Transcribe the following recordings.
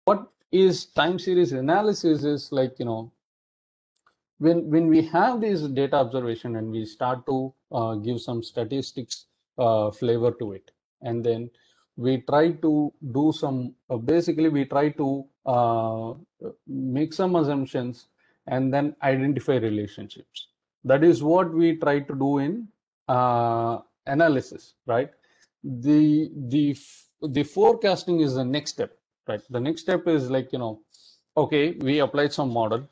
what is time series analysis is like, when we have this data observation and we start to give some statistics flavor to it, and then we try to do some basically we try to make some assumptions and then identify relationships. That is what we try to do in analysis, right? The forecasting is the next step, right? The next step is like, okay, we applied some model.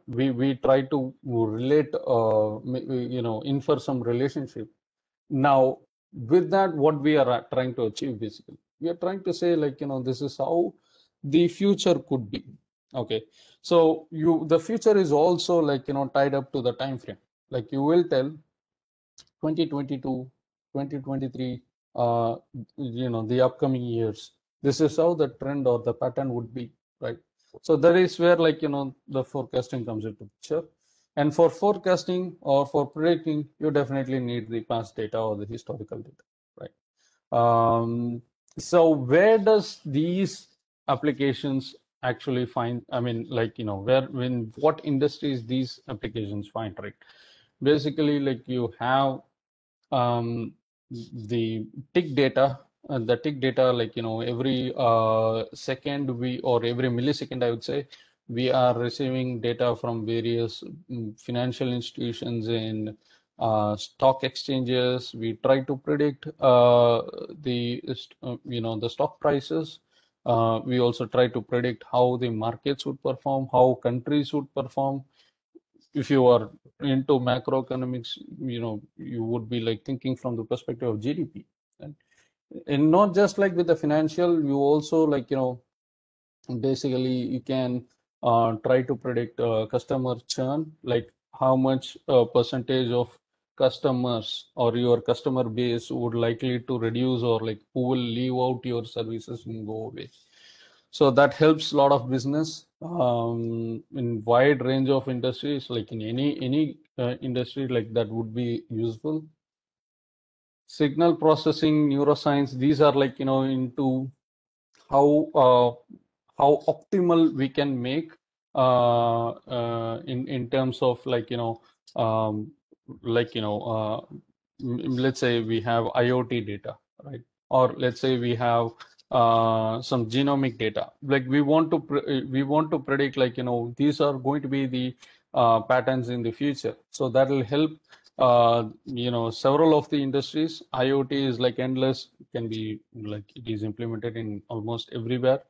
We try to relate, infer some relationship. Now, with that, what we are trying to achieve, basically, we are trying to say like, this is how the future could be. Okay, so the future is also like, tied up to the time frame. Like you will tell 2022, 2023, the upcoming years. This is how the trend or the pattern would be, right? So that is where like, the forecasting comes into picture. And for forecasting or for predicting, you definitely need the past data or the historical data, right? So where does these applications actually find, I mean, like, what industries these applications find, right? Basically, like you have the tick data, the tick data, like, every second or every millisecond, I would say, we are receiving data from various financial institutions and stock exchanges. We try to predict the stock prices. We also try to predict how the markets would perform, how countries would perform. If you are into macroeconomics, you would be like thinking from the perspective of GDP, and not just like with the financial, you also like, basically you can try to predict customer churn, like how much percentage of customers or your customer base would likely to reduce, or like who will leave out your services and go away. So that helps a lot of business in wide range of industries, like in any industry, like that would be useful. Signal processing, neuroscience, these are like, into how optimal we can make in terms of like, let's say we have IoT data, right? Or let's say we have some genomic data. Like we want to predict, like, these are going to be the patterns in the future. So that will help several of the industries. IoT is like endless, it can be like, it is implemented in almost everywhere.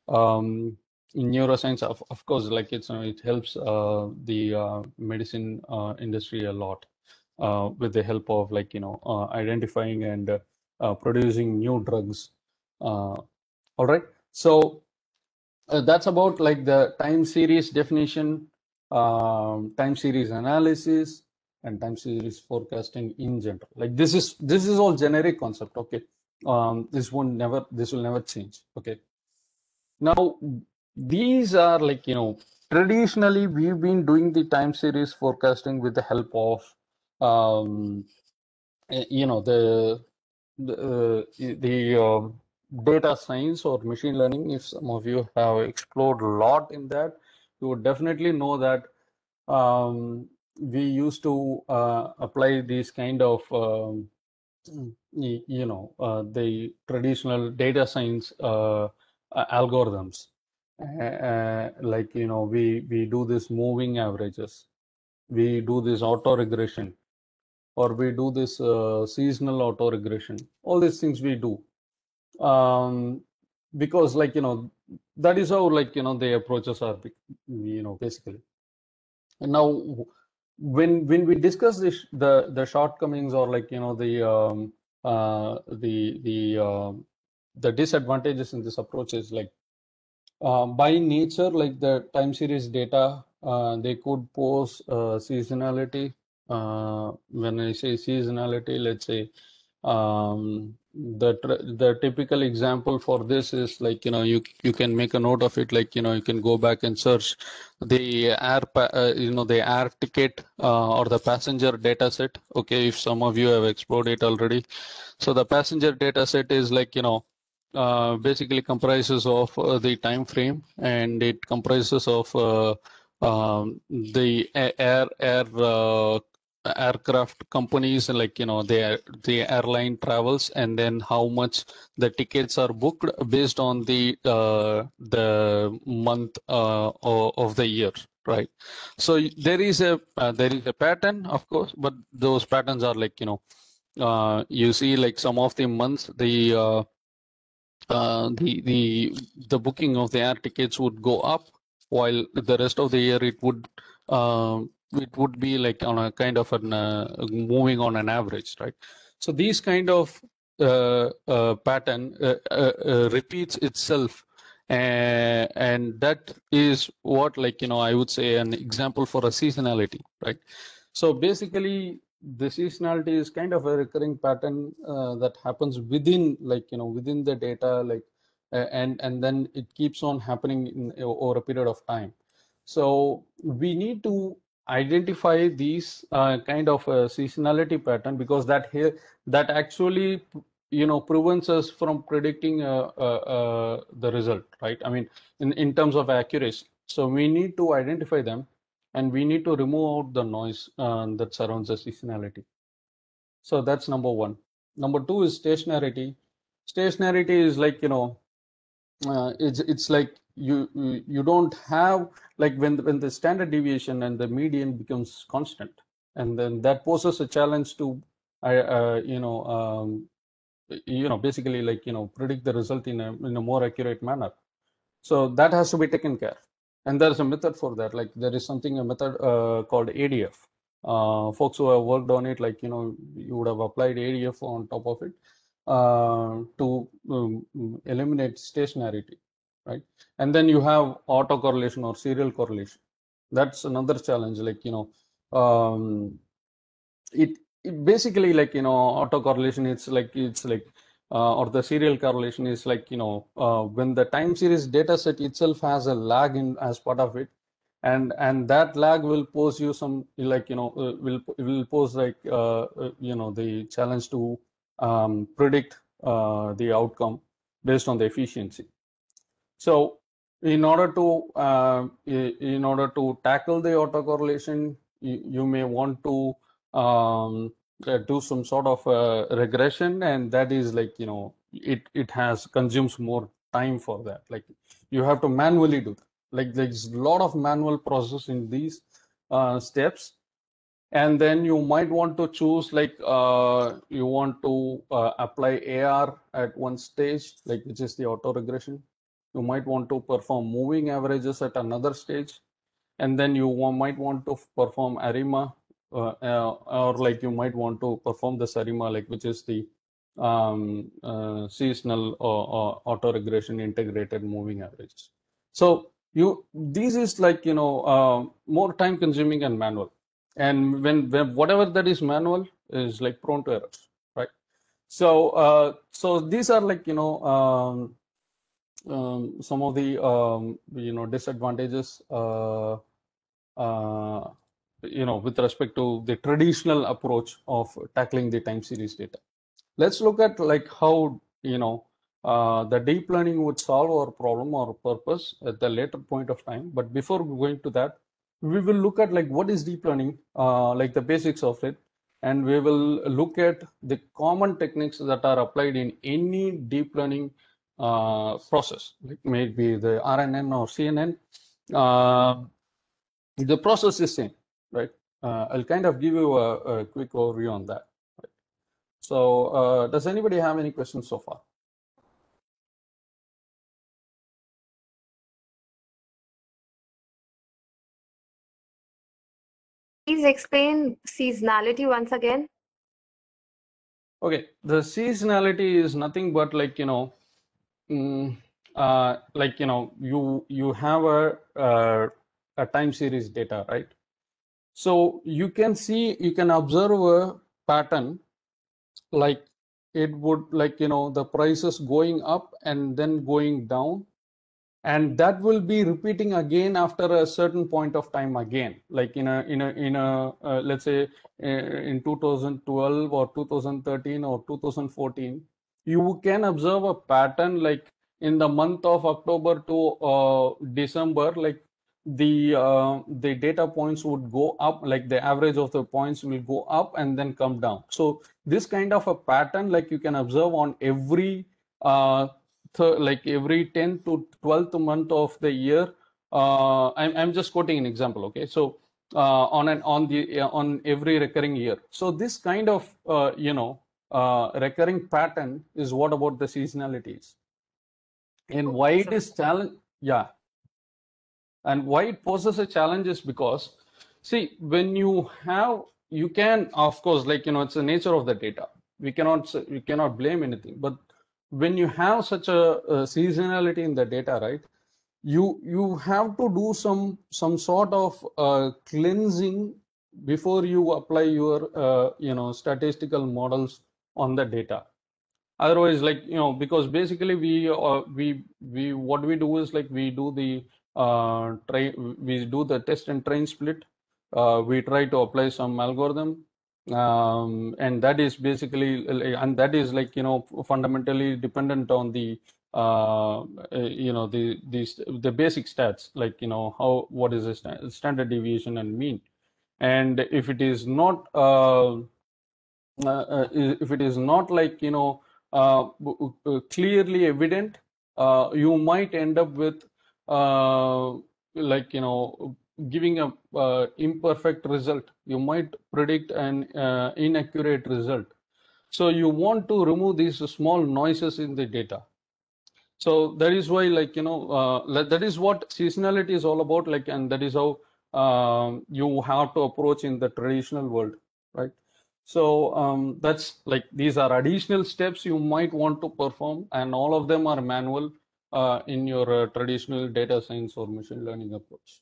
In neuroscience, of course, like it helps the medicine industry a lot with the help of like, identifying and producing new drugs. All right, so that's about like the time series definition, time series analysis, and time series forecasting in general. Like this is all generic concept. Okay, this will never change. Okay, now these are like, traditionally we've been doing the time series forecasting with the help of the data science or machine learning. If some of you have explored a lot in that, you would definitely know that we used to apply these kind of the traditional data science algorithms. Like, we do this moving averages, we do this auto regression, or we do this seasonal auto regression. All these things we do because like, that is how like, the approaches are, basically. And now when we discuss the shortcomings, or like, the disadvantages in this approach is like, by nature, like the time series data, they could pose seasonality. When I say seasonality, let's say the typical example for this is like, you can make a note of it, like, you can go back and search the the air ticket or the passenger data set. Okay, if some of you have explored it already. So the passenger data set is like, basically comprises of the time frame, and it comprises of the aircraft companies, like the airline travels, and then how much the tickets are booked based on the month of the year, right? So there is a pattern, of course, but those patterns are like you see, like some of the months the booking of the air tickets would go up, while the rest of the year it would be like on a kind of an moving on an average, right? So these kind of pattern repeats itself, and that is what, like I would say, an example for a seasonality, right? So basically, the seasonality is kind of a recurring pattern that happens within, like within the data, like and then it keeps on happening over a period of time. So we need to identify these kind of seasonality pattern, because that actually prevents us from predicting the result, right? I mean, in terms of accuracy. So we need to identify them, and we need to remove out the noise that surrounds the seasonality. So that's number one. Number two is stationarity. Stationarity is like it's like you don't have, like when the standard deviation and the median becomes constant, and then that poses a challenge to basically, like predict the result in a more accurate manner. So that has to be taken care. And there's a method for that. Like there is a method called ADF. Folks who have worked on it, like, you would have applied ADF on top of it to eliminate stationarity, right? And then you have autocorrelation or serial correlation. That's another challenge. Like, it basically, like, autocorrelation, it's like or the serial correlation is like, when the time series data set itself has a lag in as part of it, and that lag will pose you some, like, will pose like the challenge to predict the outcome based on the efficiency. So in order to tackle the autocorrelation, you may want to do some sort of regression, and that is like, it has consumes more time for that. Like you have to manually do that. Like there's a lot of manual process in these steps. And then you might want to choose, like you want to apply AR at one stage, like which is the auto regression. You might want to perform moving averages at another stage, and then you might want to perform ARIMA, or like you might want to perform the SARIMA, like which is the seasonal or auto regression integrated moving averages. So these is like more time consuming and manual, and when whatever that is manual is like prone to errors, right? So these are like some of the disadvantages with respect to the traditional approach of tackling the time series data. Let's look at like how the deep learning would solve our problem or purpose at the later point of time. But before going to that, we will look at like what is deep learning, like the basics of it, and we will look at the common techniques that are applied in any deep learning process, like maybe the RNN or CNN. The process is same, right? I'll kind of give you a quick overview on that. Right? So does anybody have any questions so far? Please explain seasonality once again. Okay, the seasonality is nothing but like you have a time series data, right? So you can observe a pattern, like it would, like the prices going up and then going down, and that will be repeating again after a certain point of time again, like in a let's say in 2012 or 2013 or 2014, you can observe a pattern like in the month of October to December, like the data points would go up, like the average of the points will go up and then come down. So this kind of a pattern, like you can observe on every like every 10th to 12th month of the year. I'm just quoting an example, okay? So on every recurring year. So this kind of recurring pattern is what about the seasonalities, and why it is challenge. Yeah, and why it poses a challenge is because, see, when you can, of course, like it's the nature of the data. We cannot blame anything, but when you have such a seasonality in the data, right? You have to do some sort of cleansing before you apply your statistical models on the data. Otherwise, like because basically we what we do is like we do the we do the test and train split. We try to apply some algorithm, and that is basically, and that is like fundamentally dependent on the the basic stats, like what is the standard deviation and mean. And if it is not if it is not like clearly evident, you might end up with like giving a imperfect result. You might predict an inaccurate result. So you want to remove these small noises in the data. So that is why, like that is what seasonality is all about, like, and that is how you have to approach in the traditional world, right? So that's like, these are additional steps you might want to perform, and all of them are manual in your traditional data science or machine learning approach.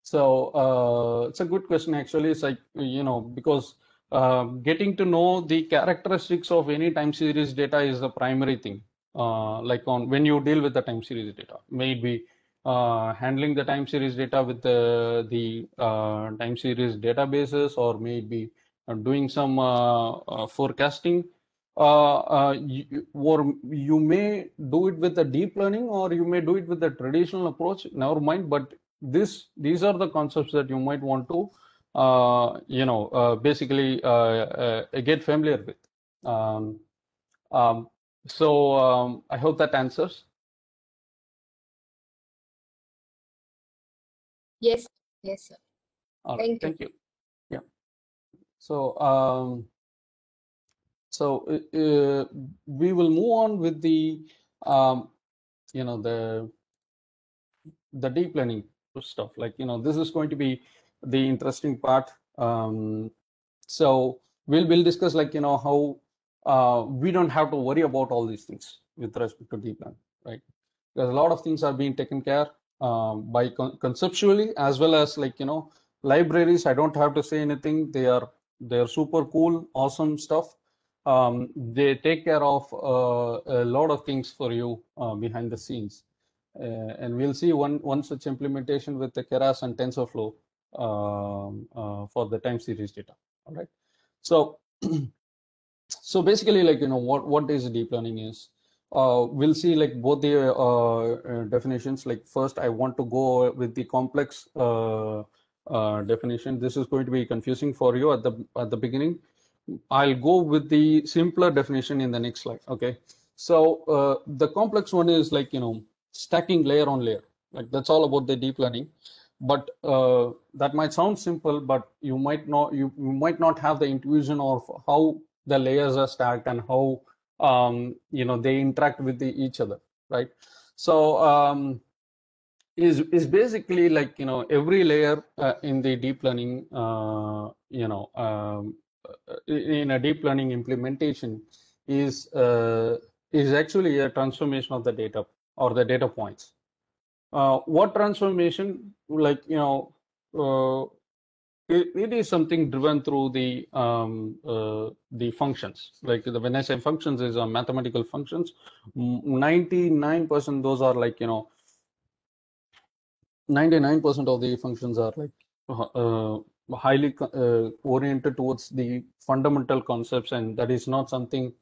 So it's a good question, actually. It's like, because getting to know the characteristics of any time series data is the primary thing. Like when you deal with the time series data, maybe handling the time series data with the time series databases, or maybe doing some forecasting. Or you may do it with the deep learning, or you may do it with the traditional approach. Never mind, but these are the concepts that you might want to basically get familiar with. So I hope that answers. Yes, yes, sir. All right, Thank you. thank you. Yeah. So we will move on with the the deep learning stuff. Like this is going to be the interesting part. So we'll discuss, like how we don't have to worry about all these things with respect to deep learning, right? Because a lot of things are being taken care by conceptually, as well as, like libraries. I don't have to say anything. They're super cool, awesome stuff. They take care of a lot of things for you behind the scenes. And we'll see one such implementation with the Keras and TensorFlow for the time series data. All right. So so basically, like what is deep learning is, we'll see like both the definitions. Like first, I want to go with the complex definition. This is going to be confusing for you at the beginning. I'll go with the simpler definition in the next slide. Okay. So the complex one is like stacking layer on layer. Like that's all about the deep learning. But that might sound simple, but you might not have the intuition of how the layers are stacked and how they interact with each other, right? So is basically like every layer in the deep learning in a deep learning implementation is actually a transformation of the data or the data points. What transformation? Like it is something driven through the functions. Like when I say functions, is mathematical functions. 99% those are like 99% of the functions are like highly oriented towards the fundamental concepts, and that is not something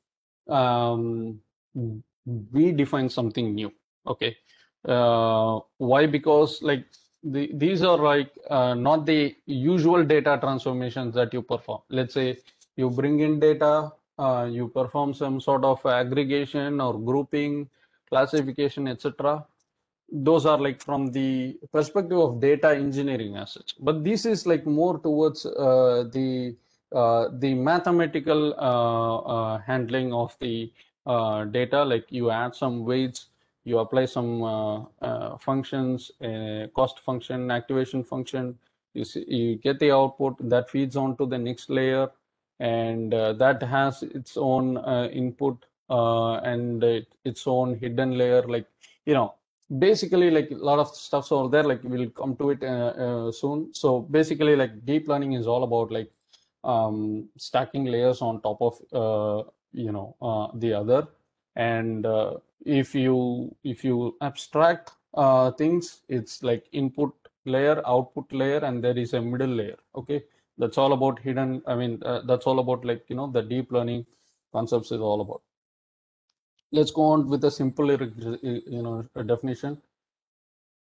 um, we define something new. Okay. Why? Because like these are like not the usual data transformations that you perform. Let's say you bring in data, you perform some sort of aggregation or grouping, classification, etc. Those are like from the perspective of data engineering as such. But this is like more towards the mathematical handling of the data. Like you add some weights, you apply some functions, cost function, activation function. You get the output that feeds on to the next layer, and that has its own input and its own hidden layer. Like you know basically like a lot of stuffs over there, like we'll come to it soon. So basically like deep learning is all about like stacking layers on top of the other. And if you abstract things, it's like input layer, output layer, and there is a middle layer. Okay, that's all about hidden, I mean that's all about like the deep learning concepts is all about. Let's go on with a simpler definition.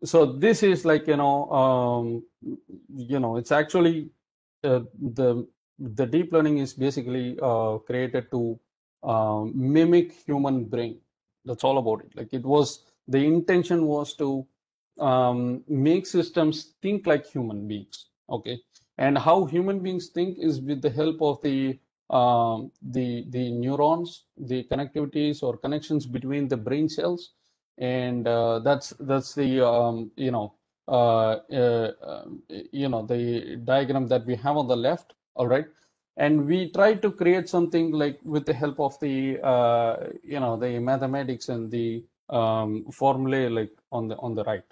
So this is like it's actually the deep learning is basically created to mimic human brain. That's all about it. Like the intention was to make systems think like human beings. Okay, and how human beings think is with the help of the neurons, the connectivities or connections between the brain cells. And that's the the diagram that we have on the left. All right, and we try to create something like with the help of the the mathematics and the formulae, like on the right.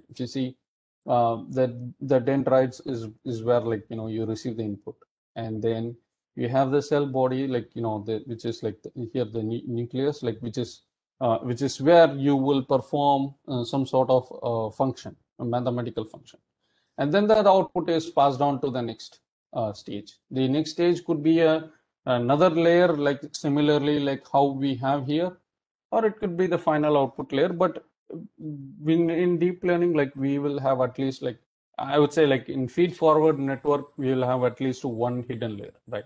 If you see the dendrites is where like you receive the input, and then you have the cell body, like which is like here the nucleus, like which is where you will perform some sort of function, a mathematical function. And then that output is passed on to the next stage. The next stage could be another layer, like similarly like how we have here, or it could be the final output layer. But in deep learning, like we will have at least, like I would say, like in feed forward network, we will have at least one hidden layer, right?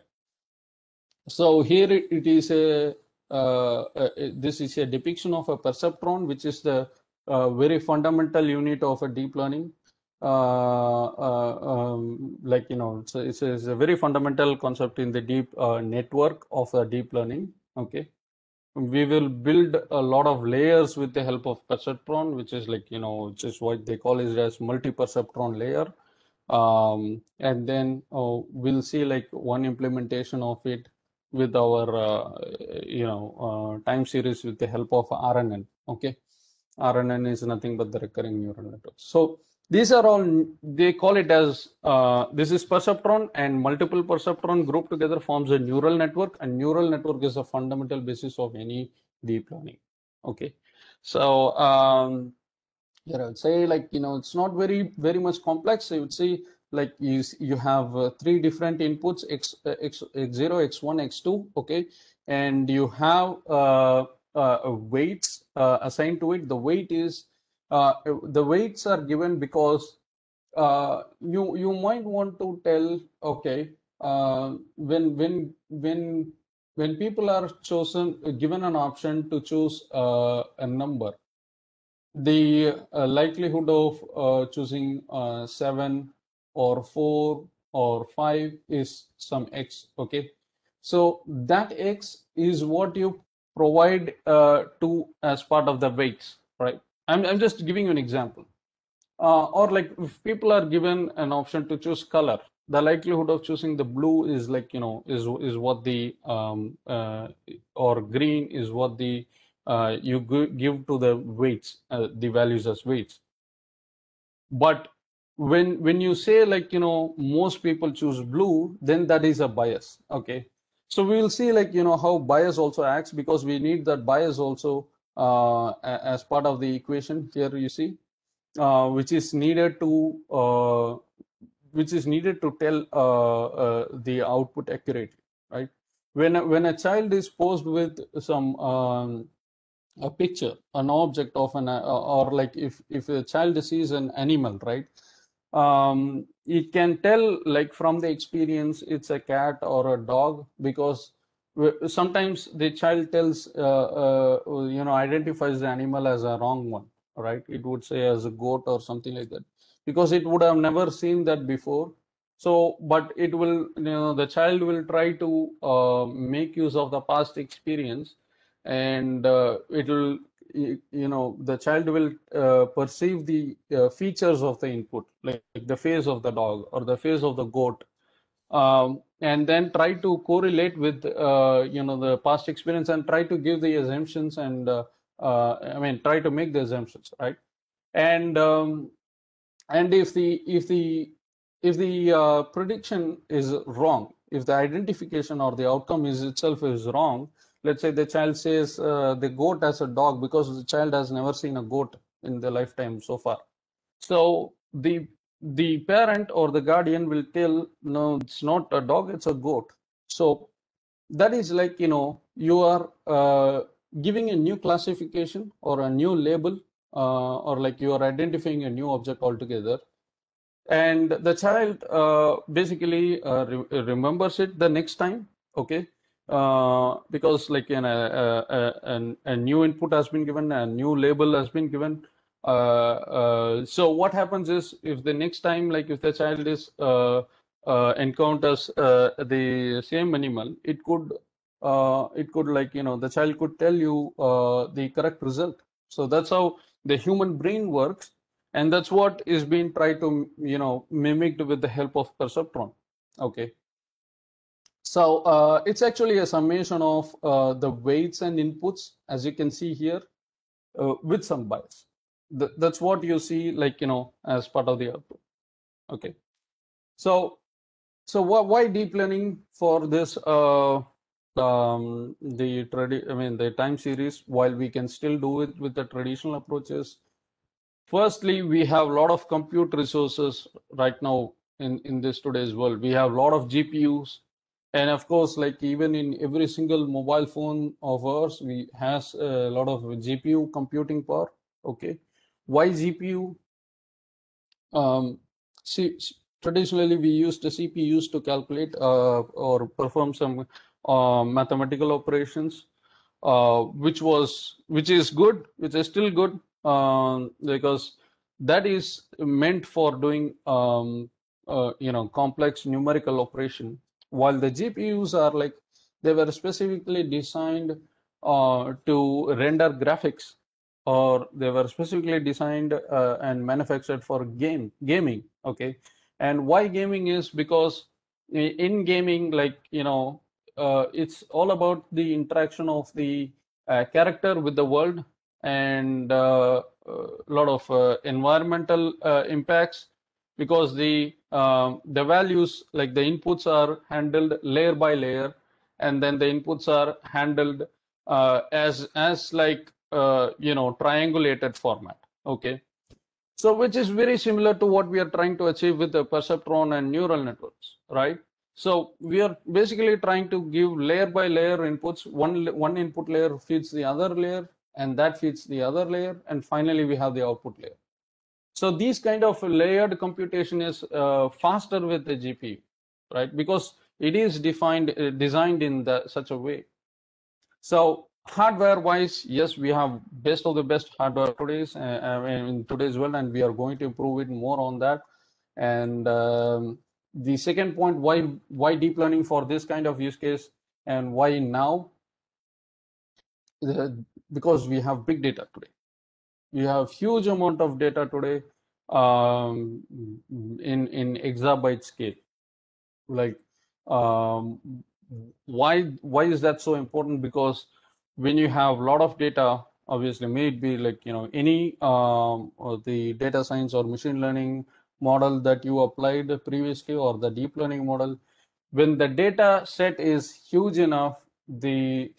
So here it is this is a depiction of a perceptron, which is the very fundamental unit of a deep learning. It's a very fundamental concept in the deep network of a deep learning. Okay, we will build a lot of layers with the help of perceptron, which is like which is what they call it as multi-perceptron layer. And then we'll see like one implementation of it with our time series with the help of RNN. Okay, RNN is nothing but the recurring neural network. So these are all, they call it as this is perceptron, and multiple perceptron grouped together forms a neural network, and neural network is a fundamental basis of any deep learning. Okay, so here I would say like it's not very much complex. I would say like you have three different inputs, x0, x1, x2. Okay, and you have weights assigned to it. The weights are given because you might want to tell, okay, when people are given an option to choose a number, the likelihood of choosing 7 or 4 or 5 is some x. Okay, so that x is what you provide to as part of the weights, right? I'm just giving you an example. Or like if people are given an option to choose color, the likelihood of choosing the blue is like is what the or green is what the you give to the weights, the values as weights. But when you say like most people choose blue, then that is a bias. Okay, so we will see like how bias also acts, because we need that bias also as part of the equation. Here you see which is needed to tell the output accurately, right? when a child is posed with some a picture, an object of an or like if a child sees an animal, right? It can tell like from the experience it's a cat or a dog, because sometimes the child tells identifies the animal as a wrong one, right? It would say as a goat or something like that, because it would have never seen that before. So but it will, the child will try to make use of the past experience, and it will, the child will perceive the features of the input, like the face of the dog or the face of the goat, and then try to correlate with the past experience and try to give the assumptions, and try to make the assumptions, right? And and if the prediction is wrong, if the identification or the outcome is itself is wrong, let's say the child says the goat as a dog, because the child has never seen a goat in their lifetime so far. So the parent or the guardian will tell, no, it's not a dog, it's a goat. So that is like, you are giving a new classification or a new label, or like you are identifying a new object altogether. And the child basically remembers it the next time, okay? Because like a new input has been given, a new label has been given. So what happens is, if the next time, like if the child is encounters the same animal, it could like, the child could tell you the correct result. So that's how the human brain works, and that's what is being tried to mimicked with the help of perceptron. Okay, so it's actually a summation of the weights and inputs, as you can see here, with some bias. That's what you see, like, as part of the output. Okay, so why deep learning for this the time series, while we can still do it with the traditional approaches? Firstly, we have a lot of compute resources right now in this today's world. We have a lot of GPUs, and of course, like even in every single mobile phone of ours, we has a lot of GPU computing power. Okay, why GPU? See, traditionally we used the CPUs to calculate or perform some mathematical operations, which is good, which is still good, because that is meant for doing complex numerical operation, while the GPUs are like, they were specifically designed to render graphics, or they were specifically designed and manufactured for gaming. Okay, and why gaming is because in gaming, like, it's all about the interaction of the character with the world, and a lot of environmental impacts, because the values, like the inputs are handled layer by layer, and then the inputs are handled as like triangulated format. Okay, so which is very similar to what we are trying to achieve with the perceptron and neural networks, right? So we are basically trying to give layer by layer inputs. One input layer feeds the other layer, and that feeds the other layer, and finally we have the output layer. So these kind of layered computation is faster with the GPU, right? Because it is designed in such a way. So hardware wise, yes, we have best of the best hardware in today's world, and we are going to improve it more on that. And the second point, why deep learning for this kind of use case, and why now? Because we have big data today. We have huge amount of data today, in exabyte scale. Like, why is that so important? Because when you have a lot of data, obviously, may it be like, any or the data science or machine learning model that you applied previously, or the deep learning model, when the data set is huge enough, the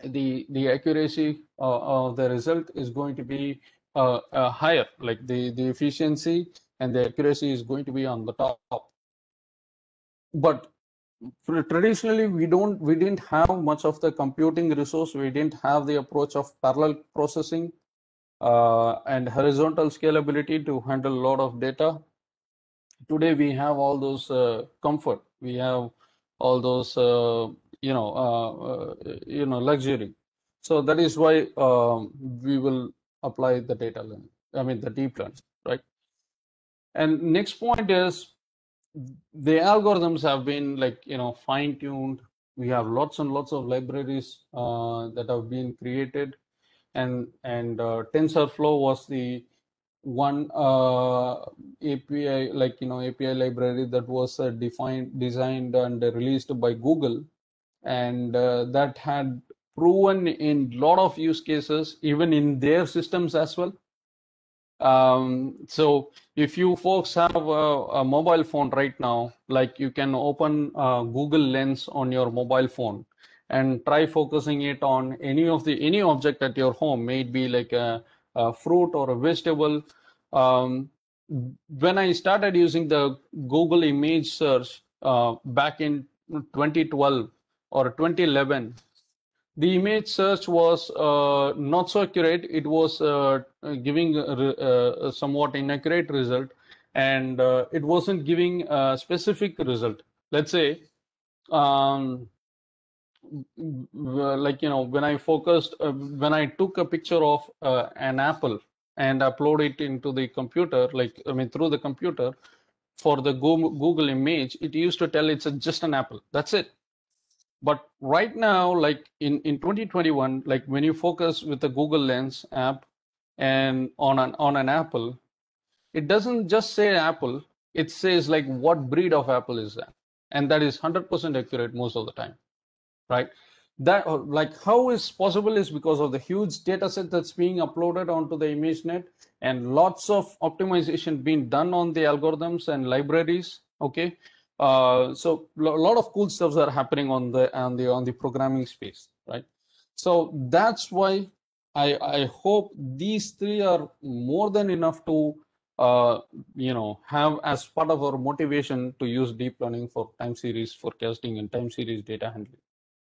accuracy of the result is going to be higher, like the efficiency and the accuracy is going to be on the top. But Traditionally, we didn't have much of the computing resource. We didn't have the approach of parallel processing and horizontal scalability to handle a lot of data. Today we have all those comfort. We have all those luxury. So that is why we will apply the data learning. I mean the deep learning, right? And next point is the algorithms have been fine tuned. We have lots and lots of libraries that have been created, and TensorFlow was the one API API library that was designed and released by Google, and that had proven in lot of use cases even in their systems as well. So if you folks have a mobile phone right now, like you can open Google Lens on your mobile phone and try focusing it on any object at your home, may it be like a fruit or a vegetable. Um, when I started using the Google image search back in 2012 or 2011, the image search was not so accurate. It was giving a somewhat inaccurate result, and it wasn't giving a specific result. Let's say, when I focused, when I took a picture of an apple and upload it into the computer, through the computer for the Google image, it used to tell it's just an apple. That's it. But right now, like in 2021, like when you focus with the Google Lens app and on an apple, it doesn't just say apple, it says like what breed of apple is that. And that is 100% accurate most of the time, right? That like how is possible is because of the huge data set that's being uploaded onto the ImageNet and lots of optimization being done on the algorithms and libraries. Okay, so a lot of cool stuffs are happening on the programming space, right? So that's why I hope these three are more than enough to have as part of our motivation to use deep learning for time series forecasting and time series data handling.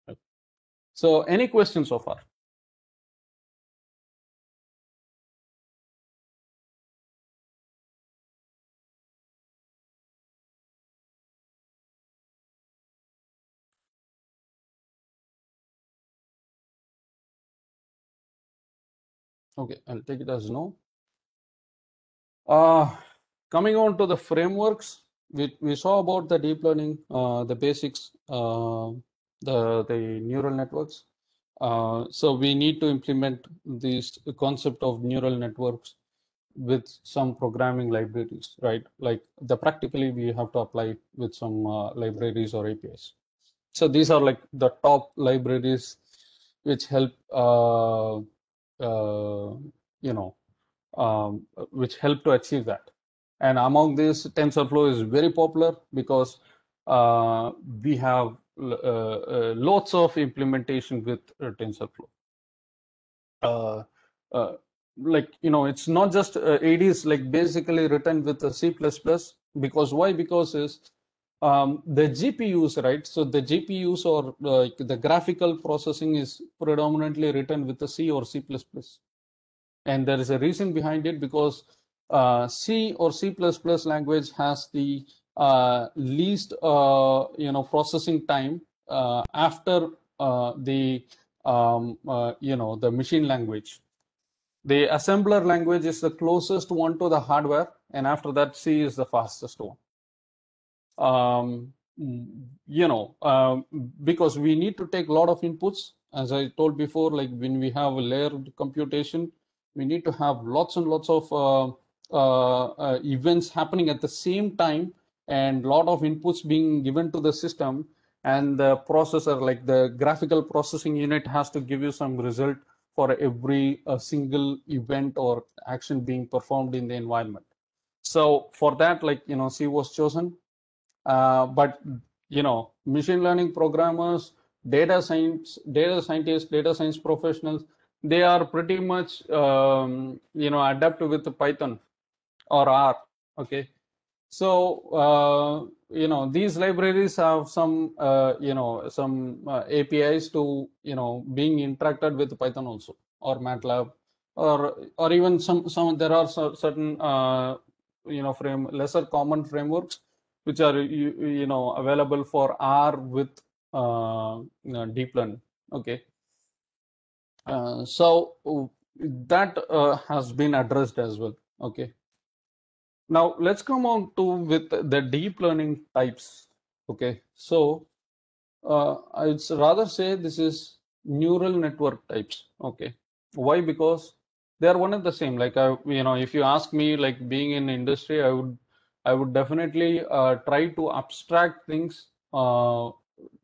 Right? So any questions so far? Okay, I'll take it as no. Coming on to the frameworks, we saw about the deep learning, the basics, the neural networks. So we need to implement this concept of neural networks with some programming libraries, right? Like practically we have to apply it with some libraries or APIs. So these are like the top libraries which help you know which help to achieve that. And among these, TensorFlow is very popular because we have lots of implementation with TensorFlow. It's not just it is like basically written with a C++, because why? Because is the GPUs, right? So the GPUs or the graphical processing is predominantly written with the C or C++. And there is a reason behind it, because C or C++ language has the least processing time after the machine language. The assembler language is the closest one to the hardware, and after that C is the fastest one. Because we need to take a lot of inputs, as I told before, like when we have a layered computation, we need to have lots and lots of events happening at the same time, and a lot of inputs being given to the system, and the processor, like the graphical processing unit, has to give you some result for every single event or action being performed in the environment. So for that, C was chosen. But machine learning programmers, data scientists, data science professionals, they are pretty much adapt with Python or R. Okay, So these libraries have some APIs to being interacted with Python also, or MATLAB, or even some there are certain lesser common frameworks which are available for R with deep learning. Okay. So that has been addressed as well. Okay. Now let's come on to with the deep learning types. Okay. So I'd rather say this is neural network types. Okay. Why? Because they are one and the same. Like if you ask me, like being in industry, I would definitely try to abstract things. For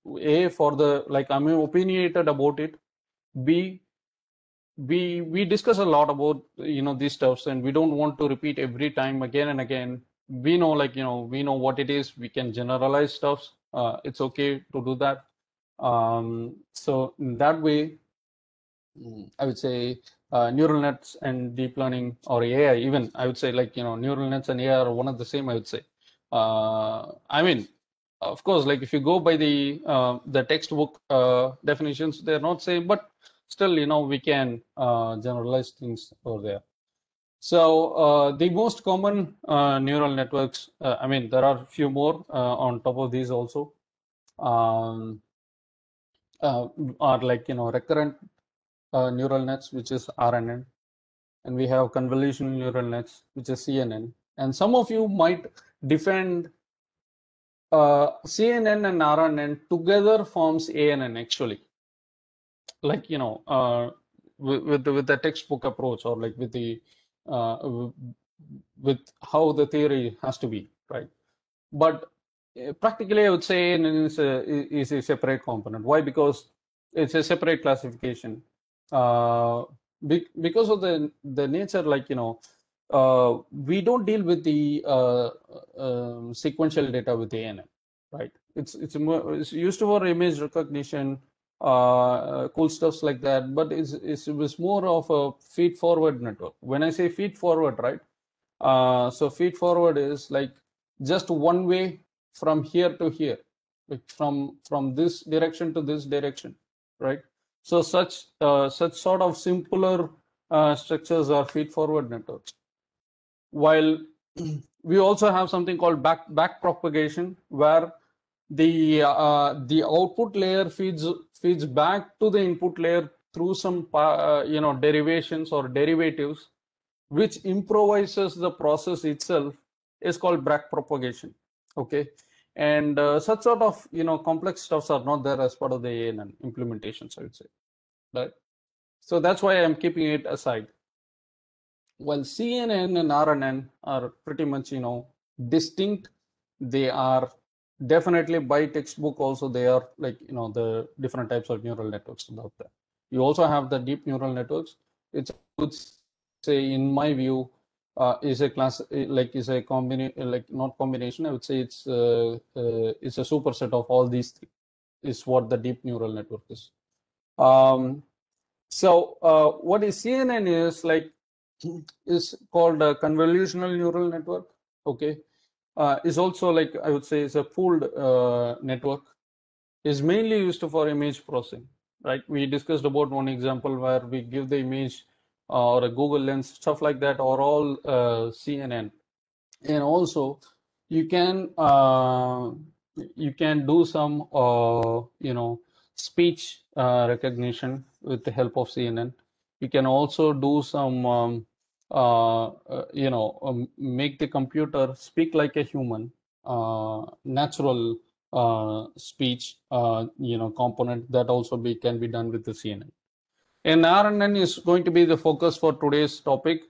the, like, I'm opinionated about it. B, we discuss a lot about these stuffs, and we don't want to repeat every time again and again. We know, like, we know what it is. We can generalize stuffs. It's okay to do that. So in that way, I would say neural nets and deep learning, or AI even, I would say, like, neural nets and AI are one of the same, I would say. I mean, of course, like, if you go by the textbook definitions, they're not same, but still, we can generalize things over there. So the most common neural networks, I mean, there are a few more on top of these also, um, are like, recurrent neural nets, which is RNN, and we have convolutional neural nets, which is CNN. And some of you might defend CNN and RNN together forms ANN actually, like, with the textbook approach, or like with how the theory has to be, right? But practically, I would say ANN is a separate component. Why? Because it's a separate classification. Because of the nature, like, we don't deal with the sequential data with ANN, right? It's used for image recognition, cool stuffs like that, but it was more of a feed forward network. When I say feed forward, right? So feed forward is like just one way from here to here, like from this direction to this direction, right? So such sort of simpler structures are feed forward networks. While we also have something called back propagation, where the output layer feeds back to the input layer through some derivations or derivatives, which improvises the process itself, is called back propagation. Okay. And such sort of complex stuffs are not there as part of the ANN implementations, I would say, right? So that's why I'm keeping it aside. While CNN and RNN are pretty much distinct, they are definitely, by textbook also, they are like the different types of neural networks out there. You also have the deep neural networks. It's, I would say, in my view, is a class, like, is a combination, like, not combination, I would say it's a superset of all these three, is what the deep neural network is. So what is CNN is called a convolutional neural network. Okay. Is also, like, I would say, is a pooled network, is mainly used for image processing, right? We discussed about one example where we give the image or a Google Lens, stuff like that, or all CNN. And also you can do some speech recognition with the help of CNN. You can also do some make the computer speak like a human, natural speech component, that also can be done with the CNN. And RNN is going to be the focus for today's topic,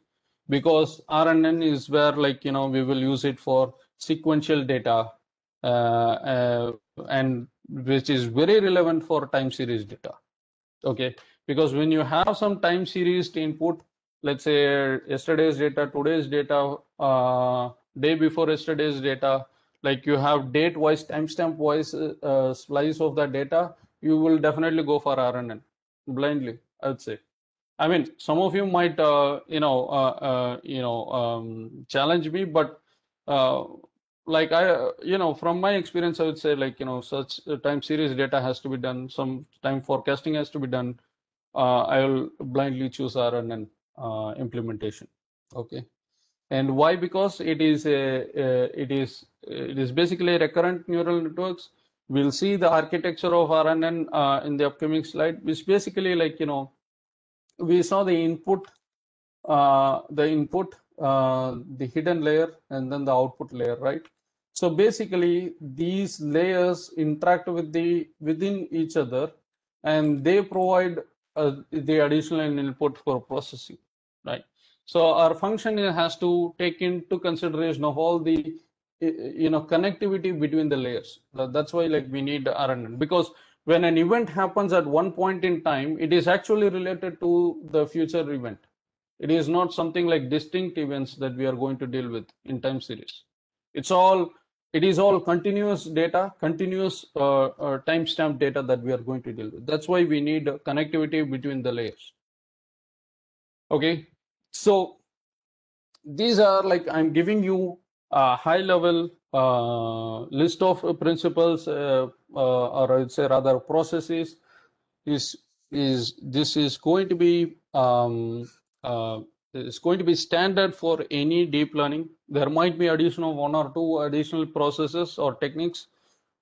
because RNN is where, like, we will use it for sequential data, and which is very relevant for time series data. Okay, because when you have some time series input, let's say yesterday's data, today's data, day before yesterday's data, like, you have date wise, timestamp wise slice of the data, you will definitely go for RNN blindly, I would say. I mean, some of you might challenge me, but like from my experience, I would say, like, such time series data has to be done, some time forecasting has to be done. I will blindly choose RNN implementation. Okay. And why? Because it is basically recurrent neural networks. We'll see the architecture of RNN in the upcoming slide, which basically, like, we saw the input, the hidden layer, and then the output layer, right? So basically, these layers interact within each other, and they provide the additional input for processing, right? So our function has to take into consideration of all the connectivity between the layers. That's why, like, we need RNN, because when an event happens at one point in time, it is actually related to the future event. It is not something like distinct events that we are going to deal with in time series. It is all continuous data, continuous timestamp data that we are going to deal with. That's why we need connectivity between the layers. Okay, so these are, like, I'm giving you a high level list of principles, or I would say rather processes. This is going to be it's going to be standard for any deep learning. There might be additional one or two additional processes or techniques,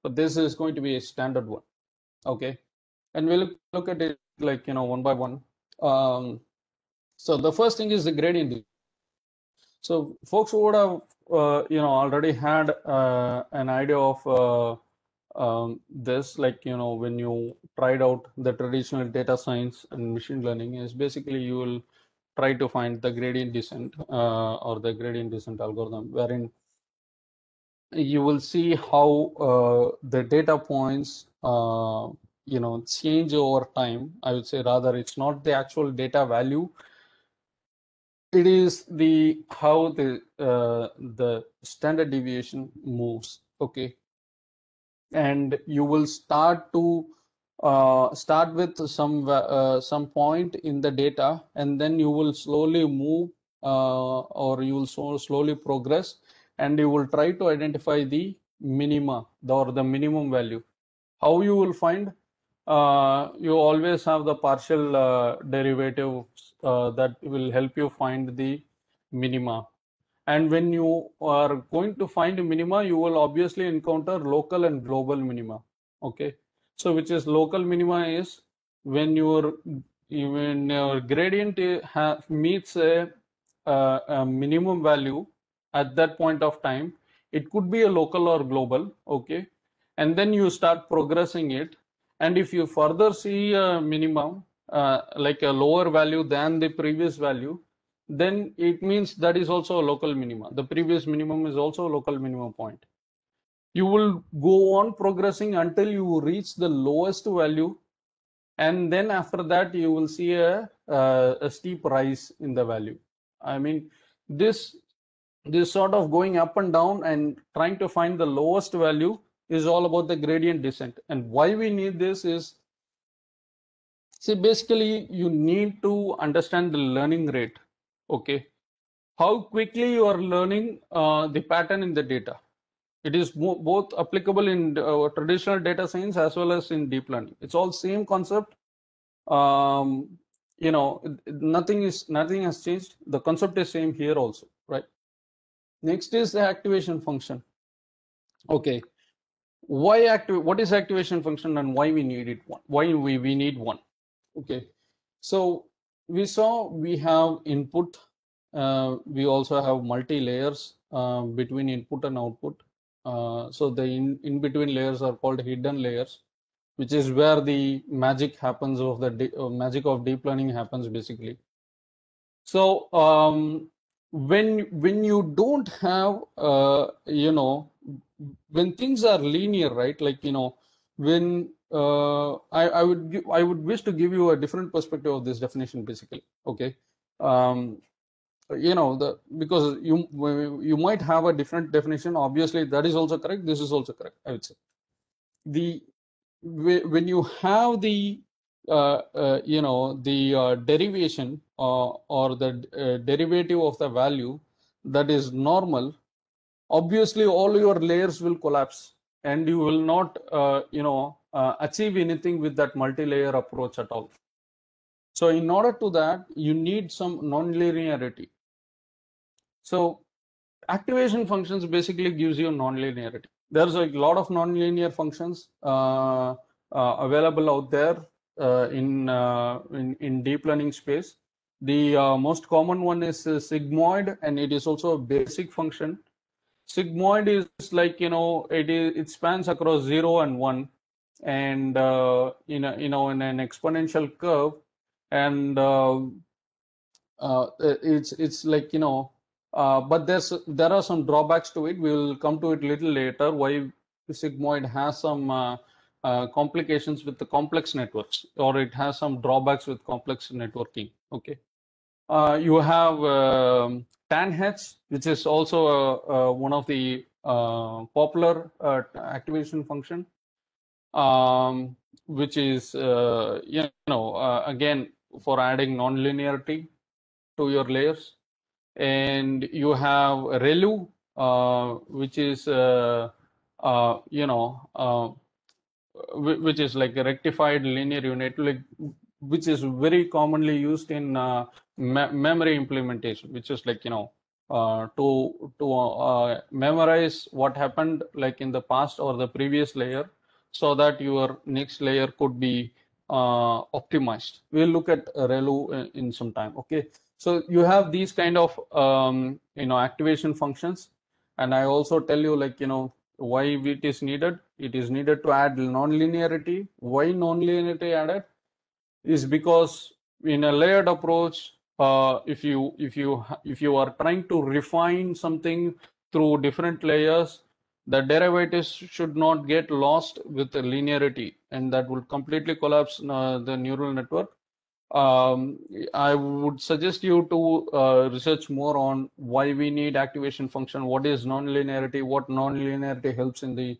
but this is going to be a standard one. Okay, and we'll look at it, like, one by one. So the first thing is the gradient. So folks would have already had an idea of this, like, when you tried out the traditional data science and machine learning, is basically you will try to find the gradient descent or the gradient descent algorithm, wherein you will see how the data points change over time. I would say rather it's not the actual data value, it is how the standard deviation moves. Okay, and you will start with some point in the data, and then you will slowly move or you will slowly progress, and you will try to identify the minima or the minimum value. How you will find? You always have the partial derivatives that will help you find the minima. And when you are going to find a minima, you will obviously encounter local and global minima. Okay, so which is local minima is when your gradient meets a minimum value at that point of time. It could be a local or global. Okay, and then you start progressing it, and if you further see a minimum, like a lower value than the previous value, then it means that is also a local minima. The previous minimum is also a local minimum point. You will go on progressing until you reach the lowest value, and then after that you will see a steep rise in the value. I mean, this sort of going up and down and trying to find the lowest value is all about the gradient descent. And why we need this is, see, basically you need to understand the learning rate. Okay, how quickly you are learning the pattern in the data. It is both applicable in traditional data science as well as in deep learning. It's all same concept. Nothing has changed. The concept is same here also, right? Next is the activation function. Okay, what is activation function and why we need it? Why we need one? Okay, so we saw we have input. We also have multi layers between input and output. So the in between layers are called hidden layers, which is where the magic happens of the magic of deep learning happens basically. So when you don't have when things are linear, right? Like, when I would wish to give you a different perspective of this definition basically. Okay, because you might have a different definition. Obviously, that is also correct. This is also correct. I would say when you have the derivation or the derivative of the value that is normal, obviously all your layers will collapse and you will not achieve anything with that multi-layer approach at all. So in order to that, you need some non-linearity. So activation functions basically gives you non-linearity. There's a lot of non-linear functions available out there in deep learning space. The most common one is sigmoid, and it is also a basic function. Sigmoid is like, it spans across 0 and 1, and in an exponential curve, and it's like, but there are some drawbacks to it. We will come to it a little later, why sigmoid has some complications with the complex networks, or it has some drawbacks with complex networking. Okay. You have tanh, which is also one of the popular activation function, which is again for adding non-linearity to your layers. And you have ReLU, which is which is like a rectified linear unit, which is very commonly used in memory implementation, which is like, to memorize what happened like in the past or the previous layer, so that your next layer could be optimized. We'll look at ReLU in some time. Okay, so you have these kind of activation functions, and I also tell you, like, why it is needed. It is needed to add non-linearity. Why non-linearity added is because in a layered approach, if you are trying to refine something through different layers, the derivatives should not get lost with the linearity, and that will completely collapse the neural network. I would suggest you to research more on why we need activation function, what is non-linearity, what non-linearity helps in the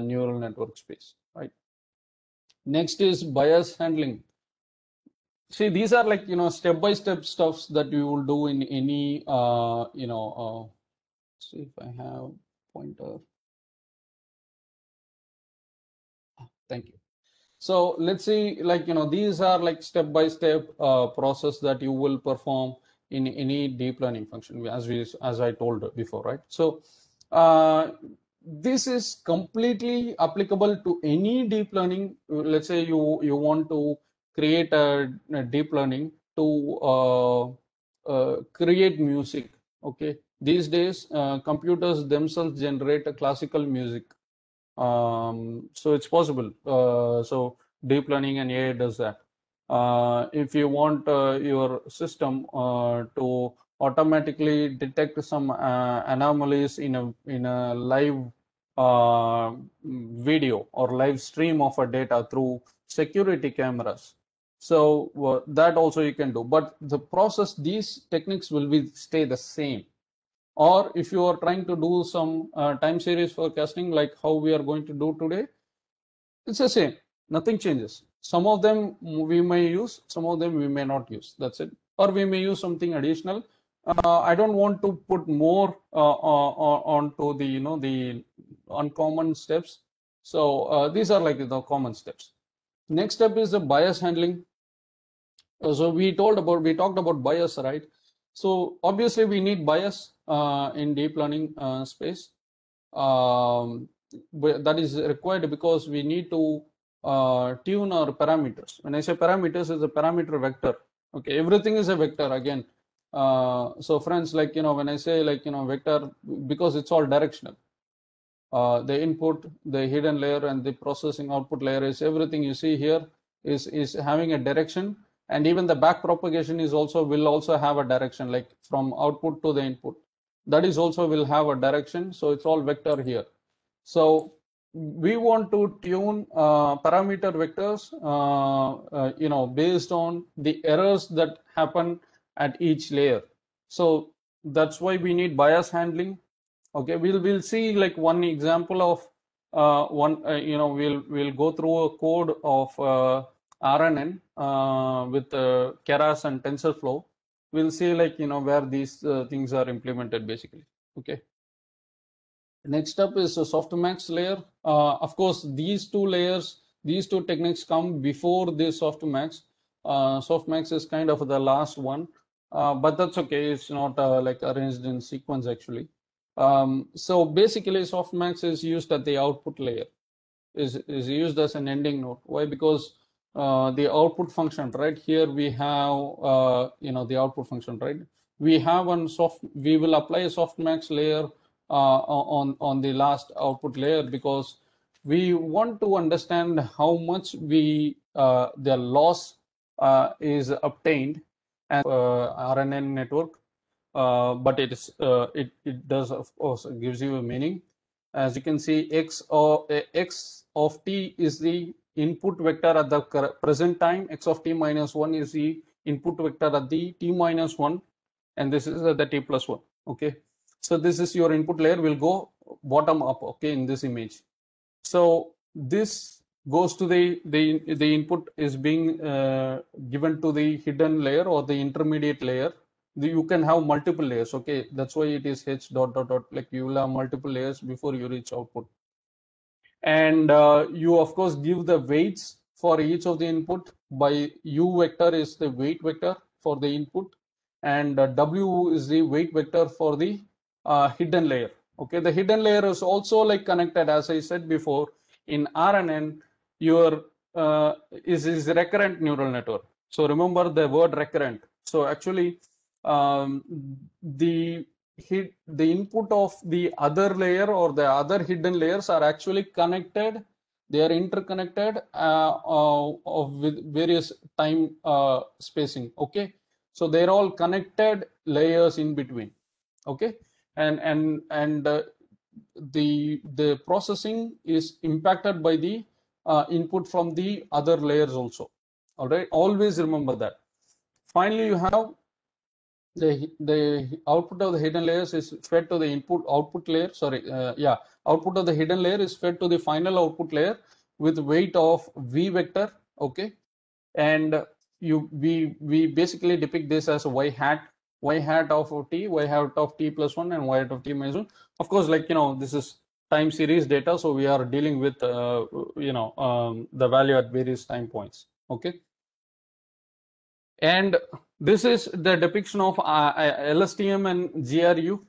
neural network space, right? Next is bias handling. See, these are like, step-by-step stuffs that you will do in any, see if I have pointer. Thank you. So let's see, like, these are like step-by-step process that you will perform in any deep learning function, as I told before, right? So this is completely applicable to any deep learning. Let's say you want to create a deep learning to create music. Okay, these days computers themselves generate a classical music. So it's possible. So deep learning and AI does that. If you want your system to automatically detect some anomalies in a live video or live stream of a data through security cameras, so that also you can do. But the process, these techniques will stay the same. Or if you are trying to do some time series forecasting, like how we are going to do today, it's the same. Nothing changes. Some of them we may use, some of them we may not use. That's it. Or we may use something additional. I don't want to put more onto the the uncommon steps. So these are like the common steps. Next step is the bias handling. So we talked about bias, right? So obviously we need bias in deep learning space. That is required because we need to tune our parameters. When I say parameters, it's a parameter vector. Okay, everything is a vector again. So friends, like, when I say, like, vector, because it's all directional. The input, the hidden layer, and the processing output layer is everything you see here is having a direction. And even the back propagation will also have a direction, like from output to the input. That is also will have a direction. So it's all vector here. So we want to tune parameter vectors, based on the errors that happen at each layer. So that's why we need bias handling. Okay, we'll see like one example of we'll go through a code of RNN with Keras and TensorFlow. We'll see, like, where these things are implemented basically. Okay. Next up is a softmax layer. Of course, these two layers, these two techniques come before the softmax. Softmax is kind of the last one, but that's okay. It's not like arranged in sequence actually. So basically, softmax is used at the output layer, is used as an ending node. Why? Because the output function, right here we have the output function, right? We have we will apply a softmax layer on the last output layer, because we want to understand how much the loss is obtained and RNN network, but it does, of course, gives you a meaning. As you can see, x of t is the input vector at the present time. X of t minus 1 is the input vector at the t minus 1, and this is at the t plus 1. Okay, so this is your input layer, will go bottom up, okay, in this image. So this goes to the input is being given to the hidden layer or the intermediate layer. You can have multiple layers, okay, that's why it is h dot dot dot, like you will have multiple layers before you reach output. And you of course give the weights for each of the input by u vector is the weight vector for the input, and w is the weight vector for the hidden layer. Okay, the hidden layer is also like connected, as I said before, in RNN your is recurrent neural network. So remember the word recurrent. So actually the input of the other layer or the other hidden layers are actually connected. They are interconnected with various time spacing. Okay, so they're all connected layers in between. Okay, and the processing is impacted by the input from the other layers also. All right, always remember that. Finally, you have the output of the hidden layers is fed to the output layer. Output of the hidden layer is fed to the final output layer with weight of v vector. Okay, and we basically depict this as y hat of t, y hat of t plus 1, and y hat of t minus 1. Of course, like this is time series data, so we are dealing with the value at various time points. Okay, and this is the depiction of LSTM and GRU.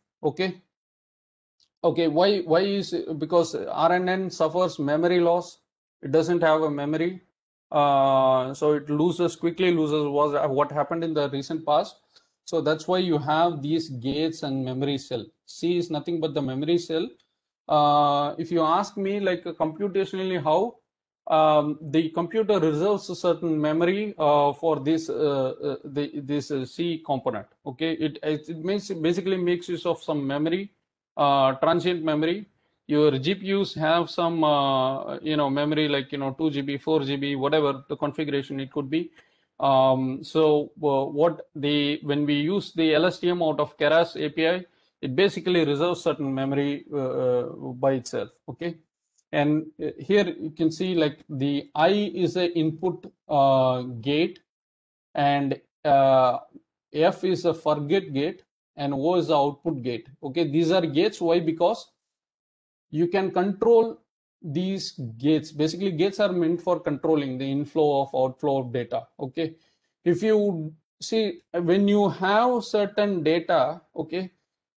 Okay, why is because RNN suffers memory loss. It doesn't have a memory, so it quickly loses what happened in the recent past. So that's why you have these gates and memory cell. C is nothing but the memory cell. If you ask me, like computationally how, the computer reserves a certain memory for this C component. Okay, it basically makes use of some memory, transient memory. Your GPUs have some memory, like 2 GB, 4 GB, whatever the configuration it could be. So when we use the LSTM out of Keras API, it basically reserves certain memory by itself. Okay, and here you can see like the I is a input gate, and F is a forget gate, and O is the output gate. Okay, these are gates. Why? Because you can control these gates. Basically, gates are meant for controlling the inflow of outflow of data. Okay, if you see, when you have certain data, okay,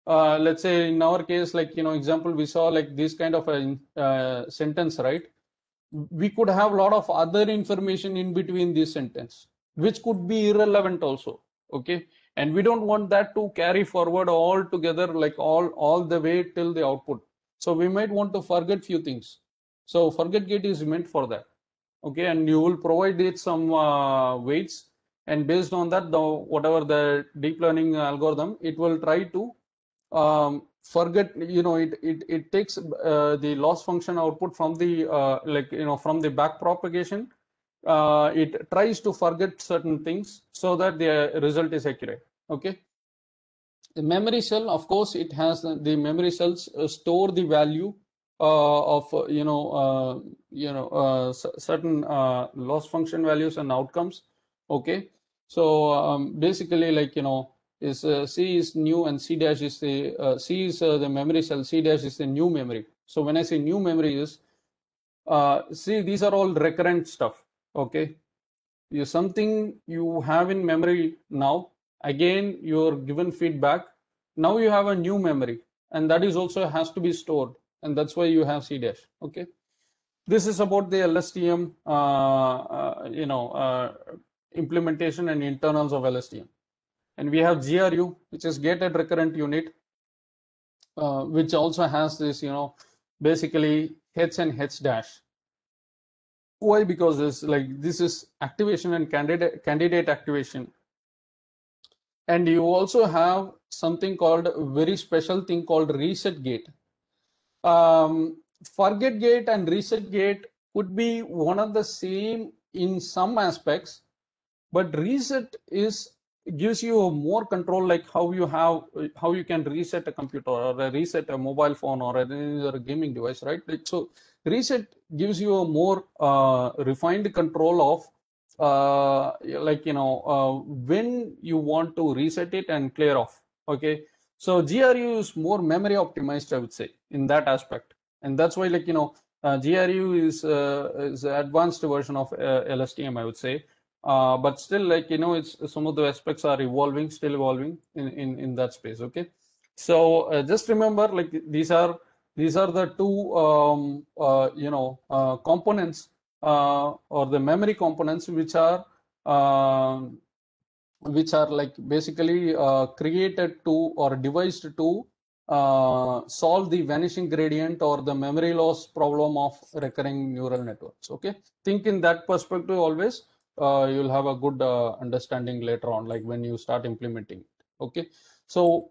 let's say in our case, like example, we saw like this kind of a sentence, right? We could have a lot of other information in between this sentence, which could be irrelevant also. Okay, and we don't want that to carry forward all together, like all the way till the output. So we might want to forget few things. So forget gate is meant for that. Okay, and you will provide it some weights, and based on that, whatever the deep learning algorithm, it will try to forget. It takes the loss function output from the from the back propagation. It tries to forget certain things so that the result is accurate. Okay. The memory cell, of course, it has the memory cells store the value of certain loss function values and outcomes. Okay, so basically, like is C is new and C dash is the C is the memory cell, C dash is the new memory. So when I say new memory is see, these are all recurrent stuff. Okay, something you have in memory now. Again, you're given feedback. Now you have a new memory, and that is also has to be stored, and that's why you have C dash. Okay, this is about the LSTM, implementation and internals of LSTM. And we have GRU, which is gated recurrent unit, which also has this, basically H and H dash. Why? Because this is activation and candidate activation. And you also have something called a very special thing called reset gate. Forget gate and reset gate could be one of the same in some aspects, but reset gives you more control, like how you can reset a computer or reset a mobile phone or a gaming device, right? So reset gives you a more refined control of when you want to reset it and clear off. Okay, so GRU is more memory optimized, I would say, in that aspect, and that's why GRU is the advanced version of LSTM, I would say. But still, it's some of the aspects are still evolving in that space. Okay, so just remember, these are the two components or the memory components which are basically created to or devised to solve the vanishing gradient or the memory loss problem of recurring neural networks. Okay, think in that perspective always. You'll have a good understanding later on, like when you start implementing it. Okay, so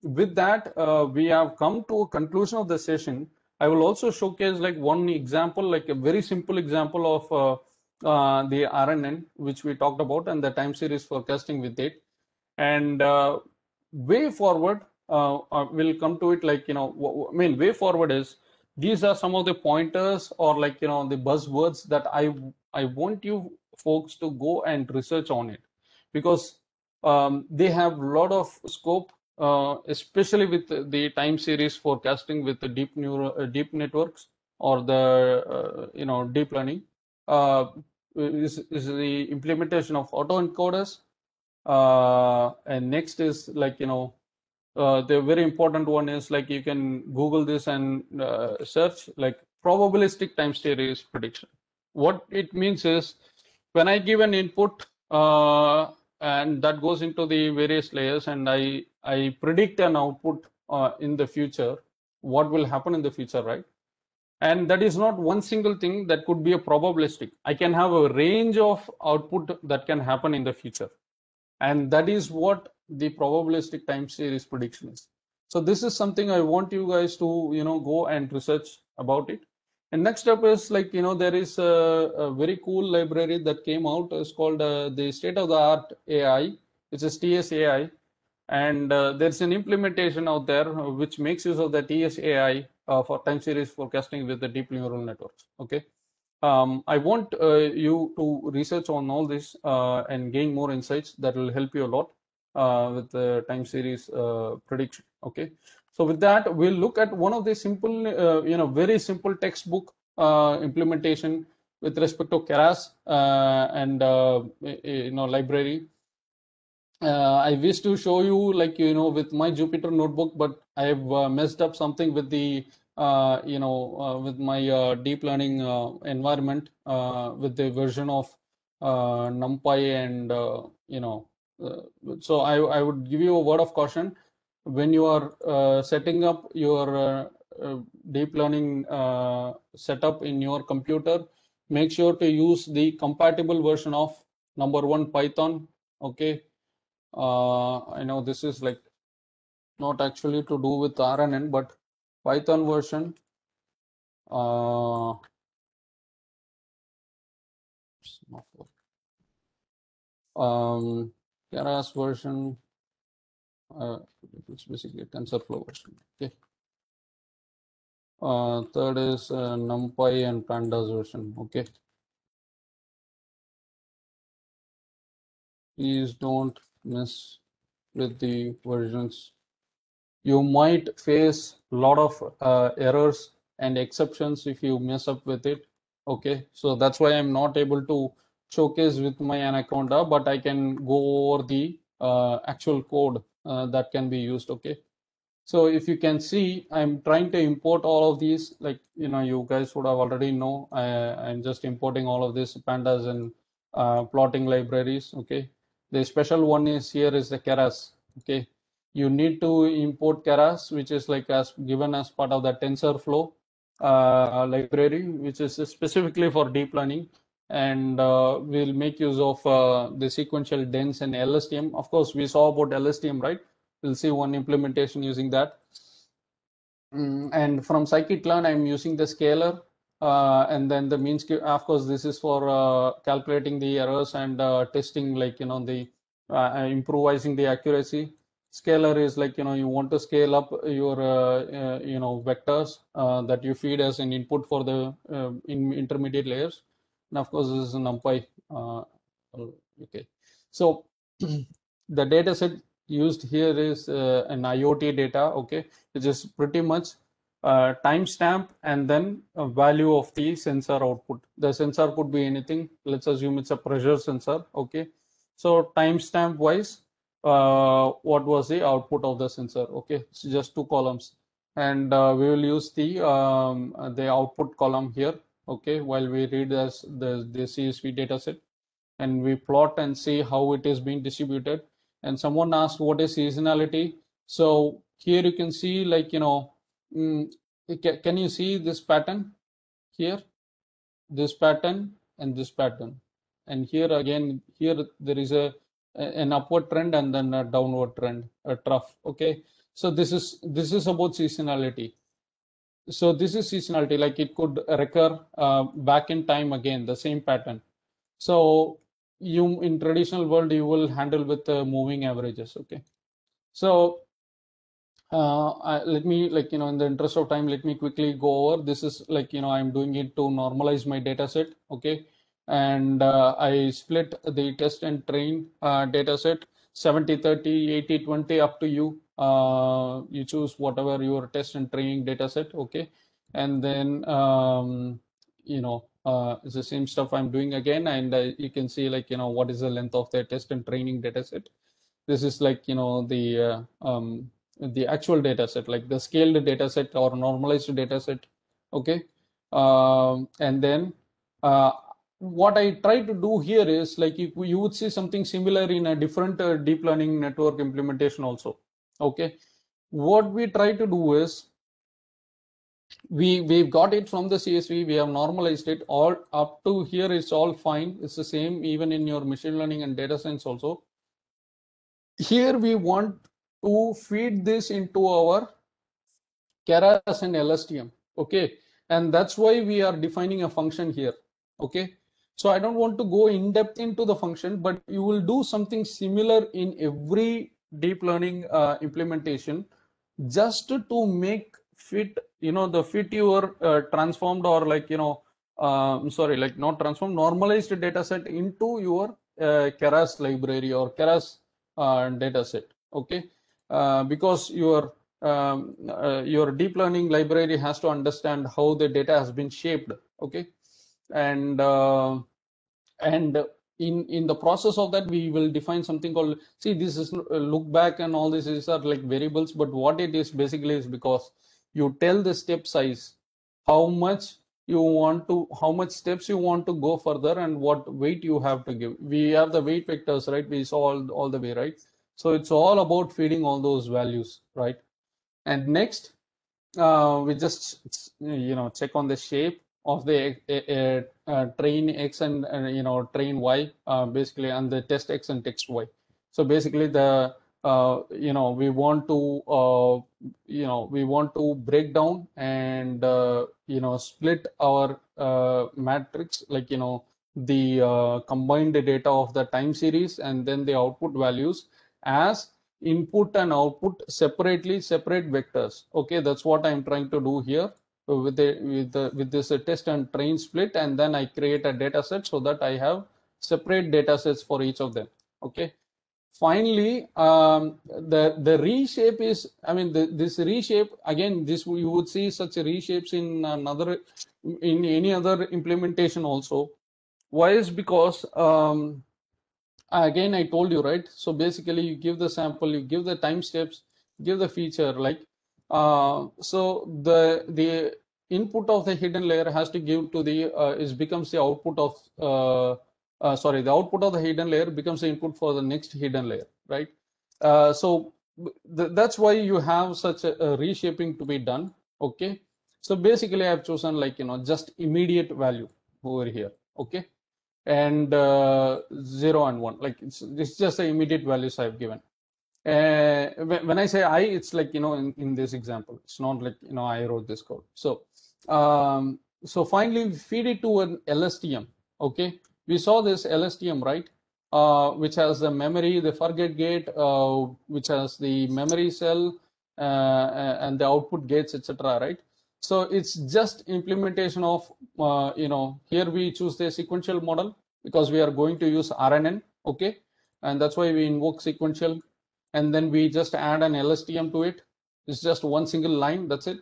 with that, we have come to a conclusion of the session. I will also showcase one example, like a very simple example of the RNN, which we talked about, and the time series forecasting with it. And way forward, we'll come to it. Way forward is, these are some of the pointers or the buzzwords that I want you folks to go and research on it, because they have a lot of scope, especially with the time series forecasting with the deep networks or the deep learning. Is the implementation of autoencoders, and next is the very important one is you can Google this and search probabilistic time series prediction. What it means is, when I give an input and that goes into the various layers, and I predict an output in the future, what will happen in the future, right? And that is not one single thing, that could be a probabilistic. I can have a range of output that can happen in the future, and that is what the probabilistic time series prediction is. So this is something I want you guys to go and research about it. And next up is there is a very cool library that came out. It's called the state of the art AI. It's a TSAI, and there's an implementation out there which makes use of the TSAI for time series forecasting with the deep neural networks. Okay, I want you to research on all this and gain more insights that will help you a lot with the time series prediction. Okay, so with that, we'll look at one of the simple, very simple textbook implementation with respect to Keras and library. I wish to show you with my Jupyter notebook, but I have messed up something with the with my deep learning environment with the version of NumPy, and so I would give you a word of caution when you are setting up your deep learning setup in your computer. Make sure to use the compatible version of number one Python. Okay, I know this is not actually to do with RNN, but Python version. Keras version. It's basically a TensorFlow version. Okay. Third is NumPy and Pandas version. Okay. Please don't miss with the versions. You might face a lot of errors and exceptions if you mess up with it. Okay, so that's why I'm not able to showcase with my Anaconda, but I can go over the actual code that can be used. Okay, so if you can see, I'm trying to import all of these, like, you guys would have already know. I'm just importing all of these pandas and plotting libraries. Okay, the special one is here is the Keras. Okay, you need to import Keras, which is like as given as part of the TensorFlow library, which is specifically for deep learning. And we'll make use of the sequential dense and LSTM. Of course, we saw about LSTM, right? We'll see one implementation using that. And from scikit-learn, I'm using the scalar, and then the mean skew. Of course, this is for calculating the errors and testing, like, the improvising the accuracy. Scalar is like, you want to scale up your vectors that you feed as an input for the intermediate layers. And of course, this is NumPy. Okay, so the data set used here is an IoT data. Okay, which is pretty much timestamp and then a value of the sensor output. The sensor could be anything. Let's assume it's a pressure sensor. Okay, so timestamp wise, what was the output of the sensor? Okay, so just two columns, and we will use the output column here. Okay, while we read as the CSV dataset, and we plot and see how it is being distributed. And someone asked what is seasonality. So here you can see, like, can you see this pattern here? This pattern and this pattern. And here again, here there is an upward trend and then a downward trend, a trough. Okay, so this is about seasonality. So this is seasonality, like it could recur back in time again, the same pattern. So you, in traditional world, you will handle with moving averages. Okay, so let me, like, in the interest of time, let me quickly go over. This is like, I'm doing it to normalize my data set. Okay, and I split the test and train data set 70-30, 80-20, up to you. You choose whatever your test and training data set. Okay, and then it's the same stuff I'm doing again, and you can see, like, what is the length of the test and training data set. This is like, the actual data set, like the scaled data set or normalized data set. Okay, and then what I try to do here is, like, you would see something similar in a different deep learning network implementation also. Okay, what we try to do is, we've got it from the CSV, we have normalized it all up to here. It's all fine. It's the same even in your machine learning and data science also. Here we want to feed this into our Keras and LSTM. Okay, and that's why we are defining a function here. Okay, so I don't want to go in depth into the function, but you will do something similar in every deep learning implementation, just to make fit, the fit your transformed, or like, sorry, like not transformed, normalized data set into your Keras library or Keras data set. Okay, because your deep learning library has to understand how the data has been shaped. Okay, and in the process of that, we will define something called, see, this is look back and all these are like variables, but what it is basically is, because you tell the step size, how much steps you want to go further, and what weight you have to give. We have the weight vectors, right? We saw all the way, right? So it's all about feeding all those values, right? And next, we just check on the shape of the train X and train Y, basically, and the test X and text Y. So basically, the we want to break down and split our matrix, like, the combined data of the time series and then the output values as input and output separately, separate vectors. Okay, that's what I'm trying to do here with this test and train split, and then I create a data set so that I have separate data sets for each of them. Okay, finally, the reshape is, I mean, this reshape, again, this you would see such reshapes in any other implementation also. Why is because, again, I told you, right? So basically you give the sample, you give the time steps, give the feature, like, so the input of the hidden layer has to give to the, becomes the output of, sorry, the output of the hidden layer becomes the input for the next hidden layer, right? So that's why you have such a reshaping to be done, okay? So basically I've chosen, like, just immediate value over here, okay? And 0 and 1, like it's just the immediate values I've given. When I say I, it's like, in this example, it's not like, I wrote this code. So so finally we feed it to an LSTM, okay? We saw this LSTM, right? Which has the memory, the forget gate, which has the memory cell, and the output gates, etc., right? So it's just implementation of, here we choose the sequential model because we are going to use RNN, okay? And that's why we invoke sequential, and then we just add an LSTM to it. It's just one single line, that's it.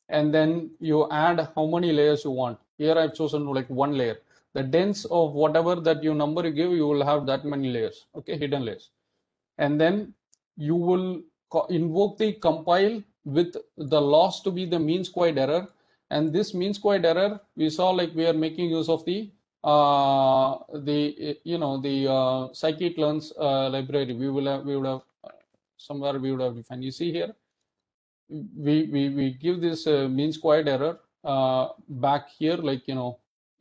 And then you add how many layers you want. Here I've chosen like one layer. The dense of whatever that you number you give, you will have that many layers, okay, hidden layers. And then you will invoke the compile with the loss to be the mean squared error. And this mean squared error, we saw, like, we are making use of the scikit-learn's library. We would have somewhere we would have defined. You see here, we give this mean squared error back here, like,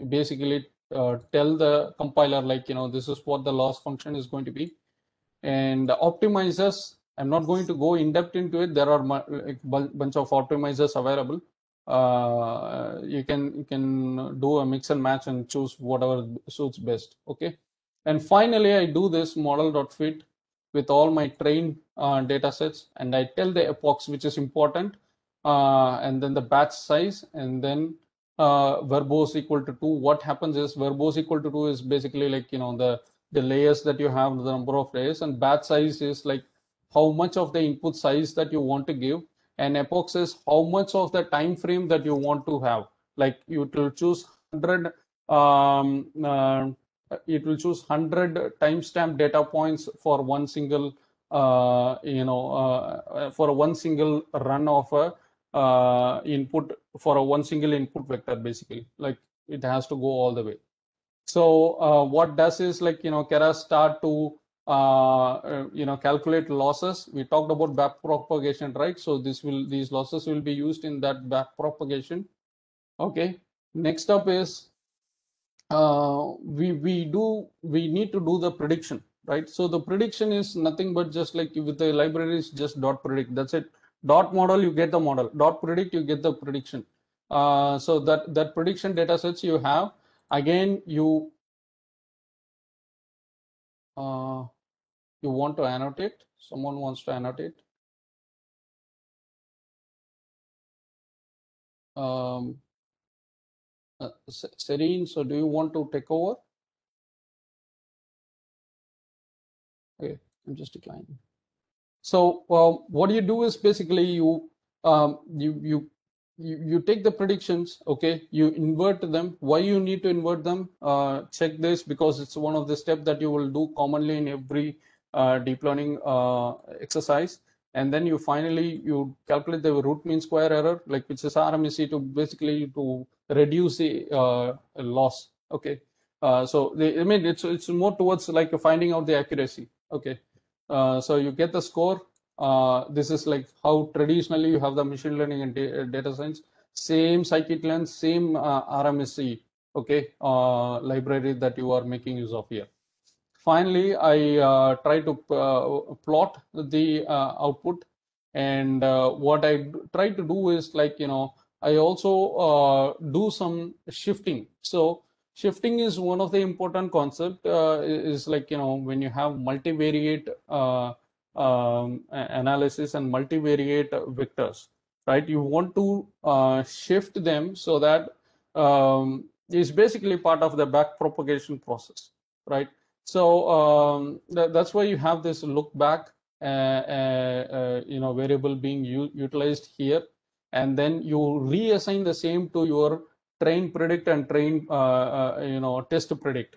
basically tell the compiler, like, this is what the loss function is going to be. And optimizers, I'm not going to go in depth into it. There are like bunch of optimizers available. You can do a mix and match and choose whatever suits best, okay? And finally, I do this model.fit with all my trained data sets, and I tell the epochs, which is important, and then the batch size, and then verbose equal to 2. What happens is verbose equal to 2 is basically like, the layers that you have, the number of layers, and batch size is like how much of the input size that you want to give, and epochs is how much of the time frame that you want to have. Like, you will choose 100 it will choose 100 timestamp data points for one single for one single run of a input, for a one single input vector, basically. Like, it has to go all the way. So what does is, like, Keras start to calculate losses. We talked about back propagation, right? So these losses will be used in that back propagation. Okay. Next up is we need to do the prediction, right? So the prediction is nothing but just like with the libraries, just dot predict. That's it. Dot model, you get the model. Dot predict, you get the prediction. So that prediction data sets you have. Again, you want to annotate. Someone wants to annotate. Serene, so do you want to take over? Okay, I'm just declining. So what you do is basically you take the predictions, okay, you invert them. Why you need to invert them? Check this, because it's one of the steps that you will do commonly in every deep learning exercise. And then you finally calculate the root mean square error, like, which is RMSE, to basically to reduce the loss. Okay, so I mean, it's more towards like finding out the accuracy. Okay, so you get the score. This is like how traditionally you have the machine learning and data science. Same scikit-learn, same RMSE, okay, library that you are making use of here. Finally, I try to plot the output, and what I try to do is, like, I also do some shifting. So shifting is one of the important concept. Is like, when you have multivariate analysis and multivariate vectors, right? You want to shift them so that is basically part of the back propagation process, right? So that's why you have this look back variable being utilized here, and then you reassign the same to your train predict and train test predict.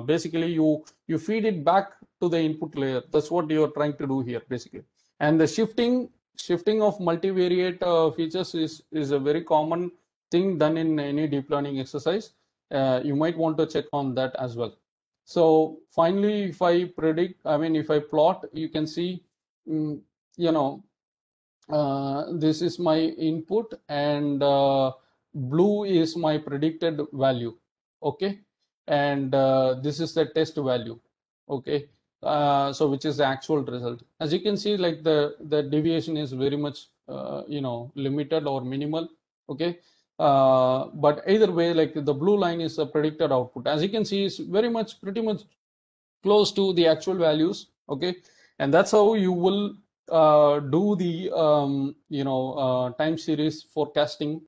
Basically you feed it back to the input layer. That's what you're trying to do here basically. And the shifting of multivariate features is a very common thing done in any deep learning exercise. You might want to check on that as well. So finally, if I plot, you can see, this is my input, and blue is my predicted value. Okay. And this is the test value. Okay. So which is the actual result. As you can see, like the deviation is very much, limited or minimal. Okay. But either way, like the blue line is the predicted output. As you can see, it's pretty much close to the actual values. Okay. And that's how you will do the time series forecasting